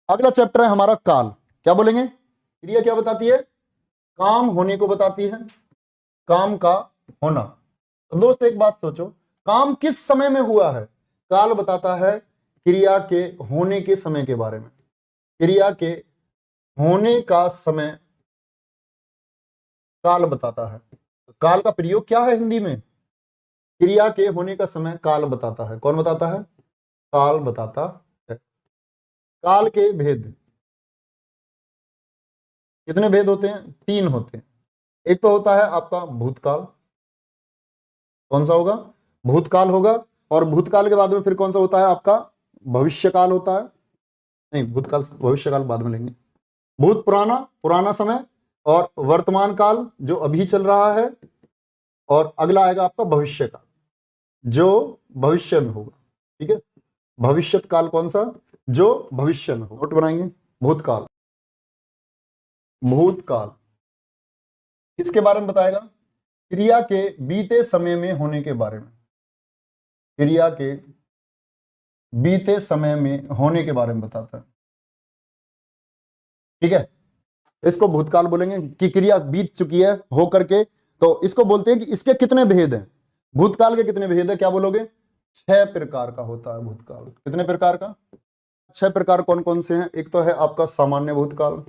अगला चैप्टर है हमारा काल। क्या बोलेंगे? क्रिया क्या बताती है? काम होने को बताती है, काम का होना। तो दोस्त एक बात सोचो, काम किस समय में हुआ है? काल बताता है क्रिया के होने के समय के बारे में। क्रिया के होने का समय काल बताता है। काल का प्रयोग क्या है हिंदी में? क्रिया के होने का समय काल बताता है। कौन बताता है? काल बताता है। काल के भेद कितने भेद होते हैं? 3 होते हैं। एक तो होता है आपका भूतकाल। कौन सा होगा? भूतकाल होगा। और भूतकाल के बाद में फिर कौन सा होता है आपका? भविष्यकाल होता है। नहीं, भूतकाल भविष्यकाल बाद में लेंगे। भूत पुराना, पुराना समय, और वर्तमान काल जो अभी चल रहा है, और अगला आएगा आपका भविष्य काल जो भविष्य में होगा। ठीक है, भविष्य काल कौन सा? जो भविष्य में हो। नोट बनाएंगे। भूतकाल, भूतकाल किसके बारे में बताएगा? क्रिया के बीते समय में होने के बारे में। क्रिया के बीते समय में होने के बारे में बताता है। ठीक है, इसको भूतकाल बोलेंगे कि क्रिया बीत चुकी है हो करके। तो इसको बोलते हैं कि इसके कितने भेद हैं? भूतकाल के कितने भेद है? क्या बोलोगे? 6 प्रकार का होता है भूतकाल। कितने प्रकार का? 6 प्रकार कौन कौन से हैं? एक तो है आपका सामान्य भूतकाल।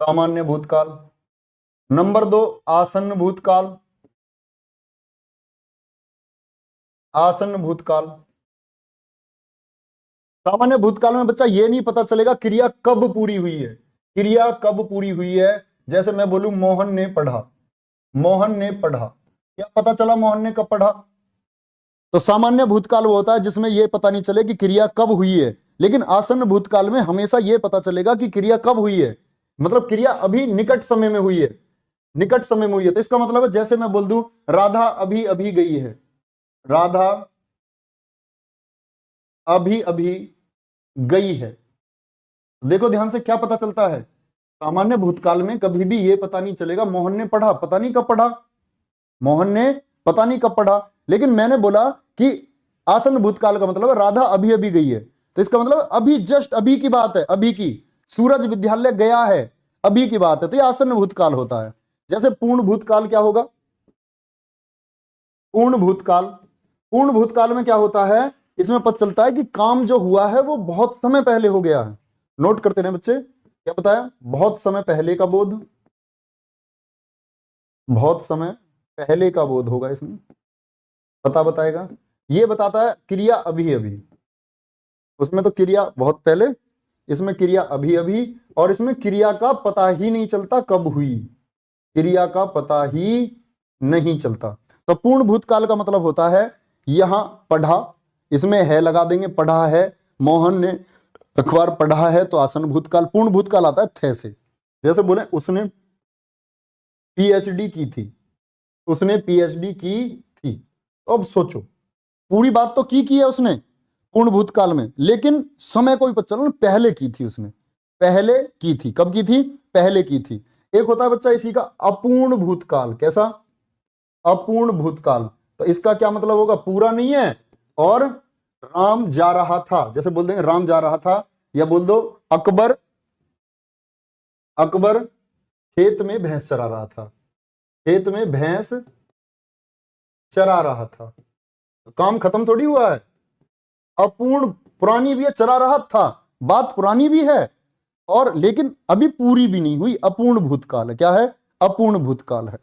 सामान्य भूतकाल। नंबर 2 आसन्न भूतकाल। आसन्न भूतकाल। सामान्य भूतकाल में बच्चा ये नहीं पता चलेगा क्रिया कब पूरी हुई है। क्रिया कब पूरी हुई है? जैसे मैं बोलूं मोहन ने पढ़ा, मोहन ने पढ़ा, क्या पता चला मोहन ने कब पढ़ा? तो सामान्य भूतकाल वो होता है जिसमें यह पता नहीं चले कि क्रिया कब हुई है। लेकिन आसन्न भूतकाल में हमेशा यह पता चलेगा कि क्रिया कब हुई है, मतलब क्रिया अभी निकट समय में हुई है, निकट समय में हुई है। तो इसका मतलब है जैसे मैं बोल दूं राधा अभी अभी गई है, राधा अभी अभी गई है। देखो ध्यान से क्या पता चलता है, सामान्य भूतकाल में कभी भी यह पता नहीं चलेगा मोहन ने पढ़ा, पता नहीं कब पढ़ा, मोहन ने पता नहीं कब पढ़ा। लेकिन मैंने बोला कि आसन्न भूतकाल का मतलब है राधा अभी अभी गई है, तो इसका मतलब अभी जस्ट अभी की बात है, अभी की। सूरज विद्यालय गया है, अभी की बात है, तो ये आसन्न भूतकाल होता है। जैसे पूर्ण भूतकाल क्या होगा? पूर्ण भूतकाल, पूर्ण भूतकाल में क्या होता है? इसमें पता चलता है कि काम जो हुआ है वो बहुत समय पहले हो गया है। नोट करते रहे बच्चे, क्या बताया? बहुत समय पहले का बोध, बहुत समय पहले का बोध होगा इसमें, पता बताएगा। ये बताता है क्रिया अभी अभी, उसमें तो क्रिया बहुत पहले, इसमें क्रिया अभी अभी, और इसमें क्रिया का पता ही नहीं चलता कब हुई, क्रिया का पता ही नहीं चलता। तो पूर्ण भूतकाल का मतलब होता है यहां पढ़ा, इसमें है लगा देंगे, पढ़ा है, मोहन ने अखबार पढ़ा है, तो आसन्न भूतकाल। पूर्ण भूतकाल आता है थे से। जैसे बोले उसने पीएचडी की थी, उसने पीएचडी की थी। तो अब सोचो, पूरी बात तो की है उसने पूर्ण भूतकाल में, लेकिन समय को भी पता चला पहले की थी उसने, पहले की थी। कब की थी? पहले की थी। एक होता है बच्चा इसी का अपूर्ण भूतकाल। कैसा? अपूर्ण भूतकाल। तो इसका क्या मतलब होगा? पूरा नहीं है, और राम जा रहा था, जैसे बोल देंगे राम जा रहा था, या बोल दो अकबर, अकबर खेत में भैंस चरा रहा था, खेत में भैंस चरा रहा था। तो काम खत्म थोड़ी हुआ है, अपूर्ण, पुरानी भी है, चला रहा था, बात पुरानी भी है, और लेकिन अभी पूरी भी नहीं हुई, अपूर्ण भूतकाल है। क्या है? अपूर्ण भूतकाल है।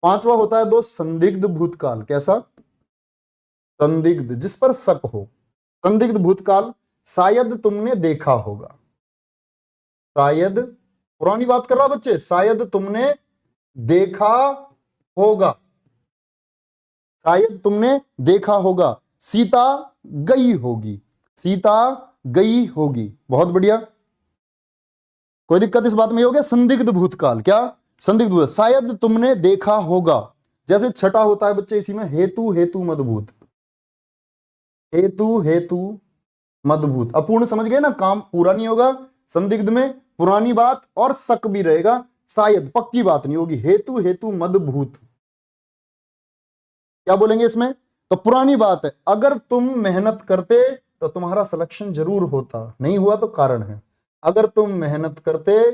पांचवा होता है दोस्त संदिग्ध भूतकाल। कैसा? संदिग्ध, जिस पर शक हो। संदिग्ध भूतकाल, शायद तुमने देखा होगा, शायद, पुरानी बात कर रहा बच्चे, शायद तुमने देखा होगा, शायद तुमने देखा होगा। सीता गई होगी, सीता गई होगी। बहुत बढ़िया, कोई दिक्कत इस बात में? हो गया संदिग्ध भूतकाल। क्या? संदिग्ध भूतकाल, शायद तुमने देखा होगा। जैसे छठा होता है बच्चे इसी में हेतु हेतु मदभूत, हेतु हेतु मदभूत। अपूर्ण समझ गए ना, काम पूरा नहीं होगा, संदिग्ध में पुरानी बात और शक भी रहेगा, शायद पक्की बात नहीं होगी। हेतु हेतु मदभूत, क्या बोलेंगे इसमें? तो पुरानी बात है, अगर तुम मेहनत करते तो तुम्हारा सिलेक्शन जरूर होता, नहीं हुआ तो कारण है। अगर तुम मेहनत करते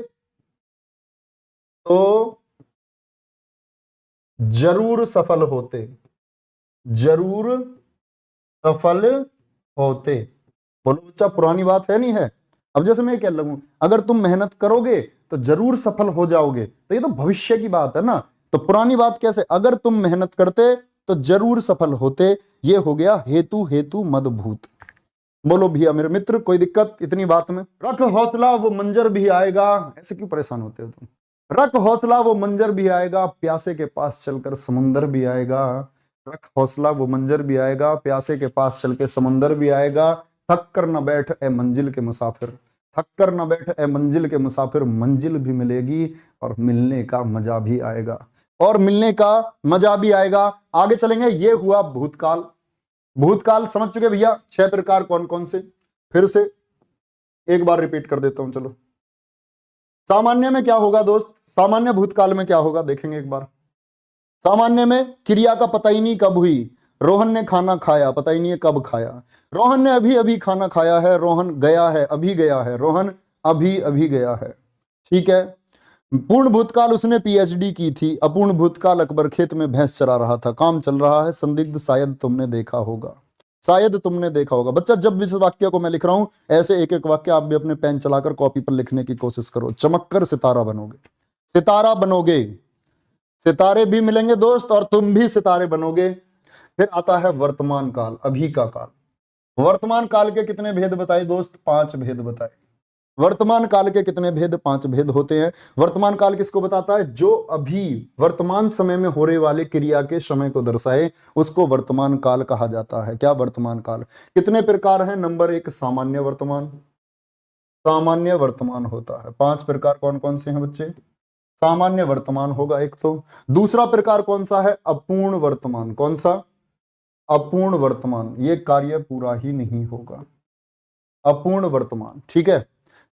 तो जरूर सफल होते, जरूर सफल होते। बोलो बच्चा, पुरानी बात है नहीं है? अब जैसे मैं क्या लगूं, अगर तुम मेहनत करोगे तो जरूर सफल हो जाओगे, तो ये तो भविष्य की बात है ना। तो पुरानी बात कैसे, अगर तुम मेहनत करते तो जरूर सफल होते, ये हो गया हेतु हेतु मदभूत। बोलो भैया मेरे मित्र, कोई दिक्कत इतनी बात में? रख हौसला वो मंजर भी आएगा। ऐसे क्यों परेशान होते हो तुम? रख हौसला वो मंजर भी आएगा, प्यासे के पास चलकर समुंदर भी आएगा। रख हौसला वो मंजर भी आएगा, प्यासे के पास चल के समुंदर भी आएगा। थक कर न बैठ ए मंजिल के मुसाफिर, थक कर न बैठ ए मंजिल के मुसाफिर, मंजिल भी मिलेगी और मिलने का मजा भी आएगा, और मिलने का मजा भी आएगा। आगे चलेंगे, ये हुआ भूतकाल। भूतकाल समझ चुके भैया, 6 प्रकार कौन कौन से? फिर से एक बार रिपीट कर देता हूं, चलो। सामान्य में क्या होगा दोस्त, सामान्य भूतकाल में क्या होगा देखेंगे एक बार। सामान्य में क्रिया का पता ही नहीं कब हुई। रोहन ने खाना खाया, पता ही नहीं है कब खाया। रोहन ने अभी अभी खाना खाया है, रोहन गया है अभी गया है, रोहन अभी अभी गया है। ठीक है। पूर्ण भूतकाल उसने पीएचडी की थी। अपूर्ण भूतकाल अकबर खेत में भैंस चरा रहा था, काम चल रहा है। संदिग्ध शायद तुमने देखा होगा, शायद तुमने देखा होगा। बच्चा जब भी इस वाक्य को मैं लिख रहा हूं, ऐसे एक एक वाक्य आप भी अपने पेन चलाकर कॉपी पर लिखने की कोशिश करो। चमककर सितारा बनोगे, सितारा बनोगे, सितारे भी मिलेंगे दोस्त, और तुम भी सितारे बनोगे। फिर आता है वर्तमान काल, अभी का काल। वर्तमान काल के कितने भेद बताए दोस्त? 5 भेद बताए। वर्तमान काल के कितने भेद? 5 भेद होते हैं। वर्तमान काल किसको बताता है? जो अभी वर्तमान समय में होने वाले क्रिया के समय को दर्शाए, उसको वर्तमान काल कहा जाता है। क्या? वर्तमान काल। कितने प्रकार हैं? नंबर 1 सामान्य वर्तमान, सामान्य वर्तमान होता है। 5 प्रकार कौन कौन से हैं बच्चे? सामान्य वर्तमान होगा एक तो। दूसरा प्रकार कौन सा है? अपूर्ण वर्तमान। कौन सा? अपूर्ण वर्तमान। ये कार्य पूरा ही नहीं होगा, अपूर्ण वर्तमान। ठीक है।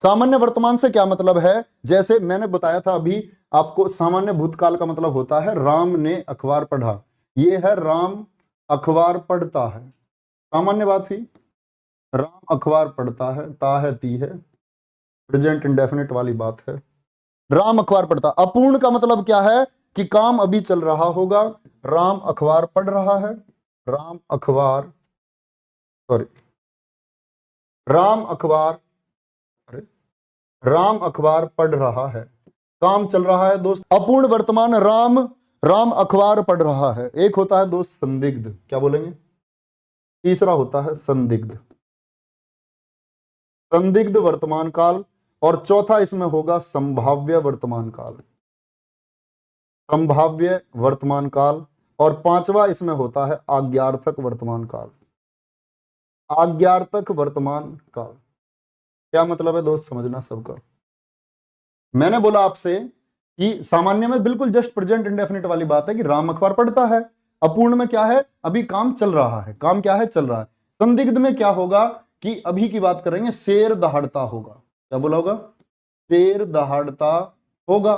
सामान्य वर्तमान से क्या मतलब है? जैसे मैंने बताया था अभी आपको, सामान्य भूतकाल का मतलब होता है राम ने अखबार पढ़ा। ये है राम अखबार पढ़ता है, सामान्य बात ही। राम अखबार पढ़ता है, ता है ती है, प्रेजेंट इंडेफिनिट वाली बात है। राम अखबार पढ़ता। अपूर्ण का मतलब क्या है? कि काम अभी चल रहा होगा। राम अखबार पढ़ रहा है, राम अखबार, सॉरी, राम अखबार, अरे राम अखबार पढ़ रहा है, काम चल रहा है दोस्त। अपूर्ण वर्तमान राम, राम अखबार पढ़ रहा है। एक होता है दोस्त संदिग्ध, क्या बोलेंगे? तीसरा होता है संदिग्ध, संदिग्ध वर्तमान काल। और चौथा इसमें होगा संभाव्य वर्तमान काल, संभाव्य वर्तमान काल। और 5वां इसमें होता है आज्ञार्थक वर्तमान काल, आज्ञार्थक वर्तमान काल। क्या मतलब है दोस्त, समझना सबका। मैंने बोला आपसे कि सामान्य में बिल्कुल जस्ट प्रेजेंट इंडेफिनिट वाली बात है कि राम अखबार पढ़ता है। अपूर्ण में क्या है? अभी काम चल रहा है, काम क्या है? चल रहा है। संदिग्ध में क्या होगा? कि अभी की बात करेंगे, शेर दहाड़ता होगा। क्या बोला होगा? शेर दहाड़ता होगा।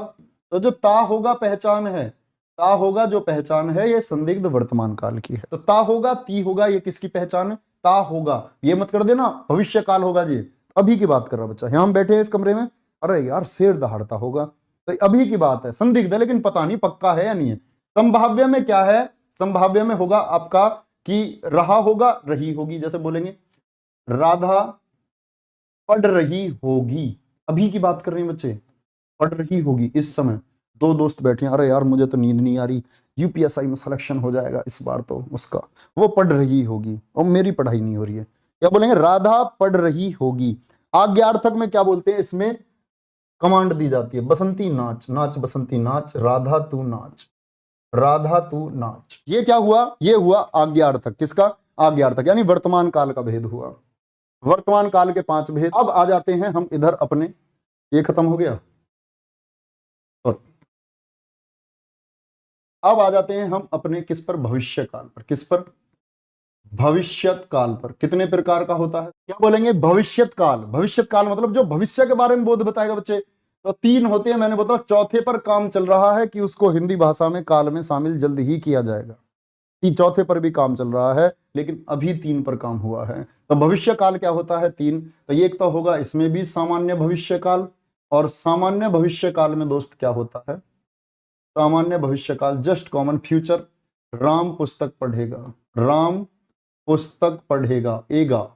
तो जो ता होगा पहचान है, ता होगा जो पहचान है, ये संदिग्ध वर्तमान काल की है। तो ता होगा, ती होगा, ये किसकी पहचान है? ता होगा। ये मत कर देना भविष्य काल होगा जी, अभी की बात कर रहा बच्चा। यहां हम बैठे हैं इस कमरे में, अरे यार शेर दहाड़ता होगा, तो अभी की बात है। संदिग्ध है लेकिन पता नहीं पक्का है या नहीं है। संभाव्य में क्या है? संभाव्य में होगा आपका कि रहा होगा, रही होगी। जैसे बोलेंगे राधा पढ़ रही होगी, अभी की बात कर रहे हैं बच्चे, पढ़ रही होगी। इस समय 2 दोस्त बैठे हैं, अरे यार मुझे तो नींद नहीं आ रही, यूपीएसआई में सिलेक्शन हो जाएगा इस बार तो उसका, वो पढ़ रही होगी और मेरी पढ़ाई नहीं हो रही है। क्या बोलेंगे? राधा पढ़ रही होगी। आज्ञार्थक में क्या बोलते हैं? इसमें कमांड दी जाती है, बसंती नाच, नाच बसंती नाच, राधा तू नाच, राधा तू नाच। ये क्या हुआ? ये हुआ आज्ञार्थक। किसका? आज्ञार्थक, यानी वर्तमान काल का भेद हुआ। वर्तमान काल के 5 भेद। अब आ जाते हैं हम इधर अपने, ये खत्म हो गया, अब आ जाते हैं हम अपने किस पर? भविष्य काल पर। किस पर? भविष्यत काल पर। कितने प्रकार का होता है? क्या बोलेंगे? भविष्यत काल। भविष्यत काल मतलब जो भविष्य के बारे में बोध बताएगा बच्चे। तो 3 होते हैं, मैंने बताया। चौथे पर काम चल रहा है कि उसको हिंदी भाषा में काल में शामिल जल्द ही किया जाएगा। चौथे पर भी काम चल रहा है, लेकिन अभी 3 पर काम हुआ है। तो भविष्य काल क्या होता है? 3। तो ये एक तो होगा, इसमें भी सामान्य भविष्य काल। और सामान्य भविष्य काल में दोस्त क्या होता है? सामान्य भविष्य काल जस्ट कॉमन फ्यूचर। राम पुस्तक पढ़ेगा, राम पुस्तक पढ़ेगा, एगा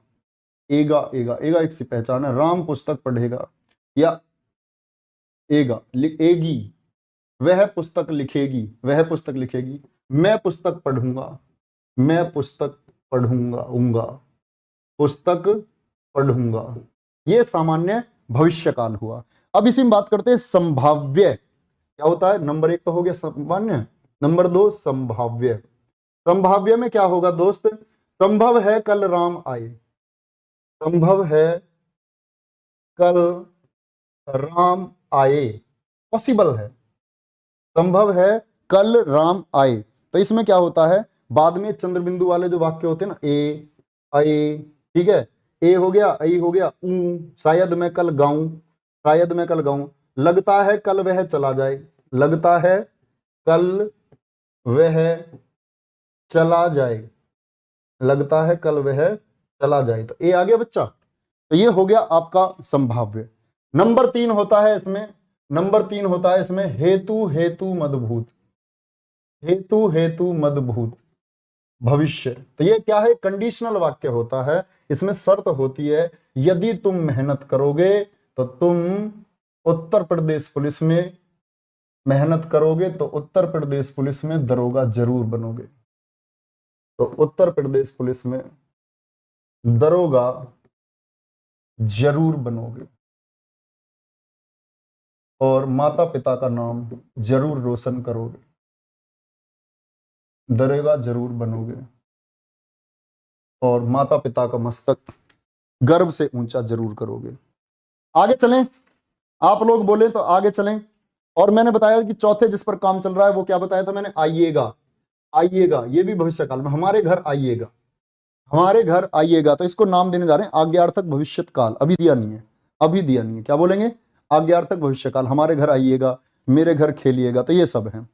एगा एगा एगा एक सी पहचान है। राम पुस्तक पढ़ेगा या एगा एगी, वह पुस्तक लिखेगी, वह पुस्तक लिखेगी। मैं पुस्तक पढ़ूंगा, मैं पुस्तक पढ़ूंगा, पुस्तक पढ़ूंगा। ये सामान्य भविष्य काल हुआ। अब इसी में बात करते हैं संभाव्य। क्या होता है? नंबर 1 तो हो गया सामान्य, नंबर 2 संभाव्य। संभाव्य में क्या होगा दोस्त? संभव है कल राम आए, संभव है कल राम आए, पॉसिबल है, संभव है कल राम आए। तो इसमें क्या होता है? बाद में चंद्र बिंदु वाले जो वाक्य होते हैं ना, ए आए, ठीक है, ए हो गया, आई हो गया, शायद मैं कल गाऊं, शायद मैं कल गाऊं, लगता है कल वह चला जाए, लगता है कल वह चला जाए, लगता है कल वह चला जाए। तो ए आ गया बच्चा। तो ये हो गया आपका संभाव्य। नंबर 3 होता है इसमें, नंबर 3 होता है इसमें हेतु हेतु मदभूत, हेतु हेतु मदभूत भविष्य। तो ये क्या है? कंडीशनल वाक्य होता है। इसमें शर्त होती है, यदि तुम मेहनत करोगे तो तुम उत्तर प्रदेश पुलिस में, मेहनत करोगे तो उत्तर प्रदेश पुलिस में दरोगा जरूर बनोगे, तो उत्तर प्रदेश पुलिस में दरोगा जरूर बनोगे, और माता पिता का नाम जरूर रोशन करोगे, दरोगा जरूर बनोगे, और माता पिता का मस्तक गर्व से ऊंचा जरूर करोगे। आगे चलें, आप लोग बोले तो आगे चलें। और मैंने बताया कि चौथे जिस पर काम चल रहा है वो क्या बताया था मैंने? आइएगा, आइएगा, ये भी भविष्य काल में, हमारे घर आइएगा, हमारे घर आइएगा। तो इसको नाम देने जा रहे हैं आज्ञार्थक भविष्यत काल। अभी दिया नहीं है, अभी दिया नहीं है। क्या बोलेंगे? आज्ञार्थक भविष्य काल, हमारे घर आइएगा, मेरे घर खेलिएगा। तो ये सब है।